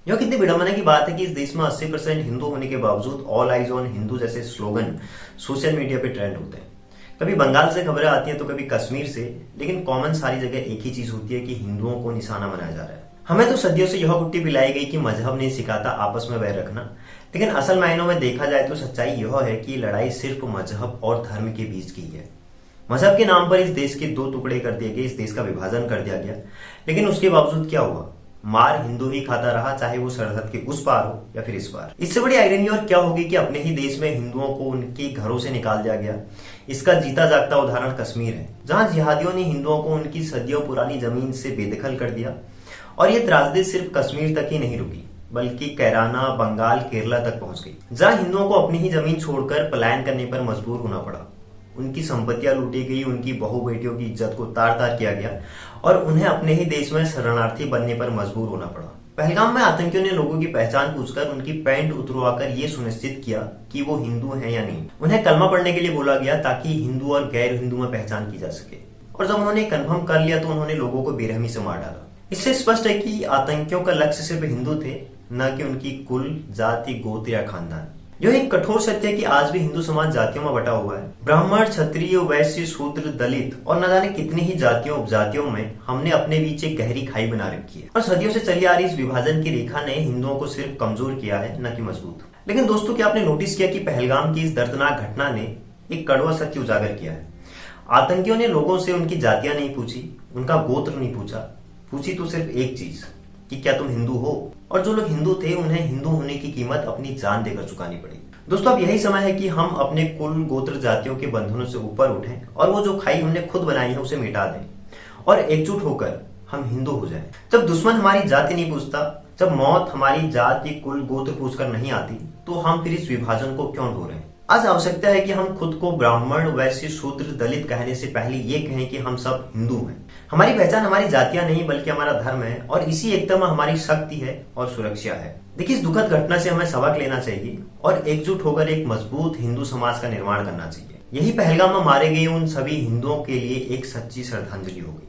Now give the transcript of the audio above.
यह कितनी विडंबना की बात है कि इस देश में 80% हिंदू होने के बावजूद ऑल आइज ऑन हिंदू जैसे स्लोगन सोशल मीडिया पे ट्रेंड होते हैं। कभी बंगाल से खबरें आती हैं तो कभी कश्मीर से, लेकिन कॉमन सारी जगह एक ही चीज होती है कि हिंदुओं को निशाना बनाया जा रहा है। हमें तो सदियों से यह गुट्टी पिलाई गई कि मजहब नहीं सिखाता आपस में वैर रखना, लेकिन असल मायनों में देखा जाए तो सच्चाई यह है कि लड़ाई सिर्फ मजहब और धर्म के बीच की है। मजहब के नाम पर इस देश के दो टुकड़े कर दिए गए, इस देश का विभाजन कर दिया गया, लेकिन उसके बावजूद क्या हुआ? मार हिंदू ही खाता रहा, चाहे वो सरहद के उस पार हो या फिर इस पार। इससे बड़ी आयरनी और क्या होगी कि अपने ही देश में हिंदुओं को उनके घरों से निकाल दिया गया। इसका जीता जागता उदाहरण कश्मीर है, जहां जिहादियों ने हिंदुओं को उनकी सदियों पुरानी जमीन से बेदखल कर दिया। और ये त्रासदी सिर्फ कश्मीर तक ही नहीं रुकी, बल्कि कैराना, बंगाल, केरला तक पहुंच गई, जहां हिंदुओं को अपनी ही जमीन छोड़कर पलायन करने पर मजबूर होना पड़ा। उनकी संपत्तियां लूटी गई, उनकी बहु बेटियों की इज्जत को तार तार किया गया और उन्हें अपने ही देश में शरणार्थी बनने पर मजबूर होना पड़ा। पहलगाम में आतंकियों ने लोगों की पहचान पूछकर उनकी पैंट उतरवाकर ये सुनिश्चित किया कि वो हिंदू हैं या नहीं। उन्हें कलमा पढ़ने के लिए बोला गया ताकि हिंदू और गैर हिंदू में पहचान की जा सके, और जब उन्होंने कन्फर्म कर लिया तो उन्होंने लोगों को बेरहमी से मार डाला। इससे स्पष्ट है कि आतंकियों का लक्ष्य सिर्फ हिंदू थे, न कि उनकी कुल, जाति, गोत्र या खानदान। यह एक कठोर सत्य है कि आज भी हिंदू समाज जातियों में बटा हुआ है। ब्राह्मण, क्षत्रिय, वैश्य, शूद्र, दलित और न जाने कितनी ही जातियों उपजातियों में हमने अपने बीच एक गहरी खाई बना रखी है, और सदियों से चली आ रही इस विभाजन की रेखा ने हिंदुओं को सिर्फ कमजोर किया है, न कि मजबूत। लेकिन दोस्तों, क्या आपने नोटिस किया कि पहलगाम की इस दर्दनाक घटना ने एक कड़वा सत्य उजागर किया है? आतंकियों ने लोगों से उनकी जातियां नहीं पूछी, उनका गोत्र नहीं पूछा, पूछी तो सिर्फ एक चीज कि क्या तुम हिंदू हो? और जो लोग हिंदू थे उन्हें हिंदू होने की कीमत अपनी जान देकर चुकानी पड़ी। दोस्तों, अब यही समय है कि हम अपने कुल, गोत्र, जातियों के बंधनों से ऊपर उठें और वो जो खाई हमने खुद बनाई है उसे मिटा दें और एकजुट होकर हम हिंदू हो जाएं। जब दुश्मन हमारी जाति नहीं पूछता, जब मौत हमारी जाति, कुल, गोत्र पूछकर नहीं आती, तो हम फिर इस विभाजन को क्यों ढो रहे हैं? आज आवश्यकता है कि हम खुद को ब्राह्मण, वैश्य, शूद्र, दलित कहने से पहले ये कहें कि हम सब हिंदू हैं। हमारी पहचान हमारी जातियां नहीं बल्कि हमारा धर्म है, और इसी एकता में हमारी शक्ति है और सुरक्षा है। देखिए, इस दुखद घटना से हमें सबक लेना चाहिए और एकजुट होकर एक मजबूत हिंदू समाज का निर्माण करना चाहिए। यही पहलगाम में मारे गए उन सभी हिंदुओं के लिए एक सच्ची श्रद्धांजलि होगी।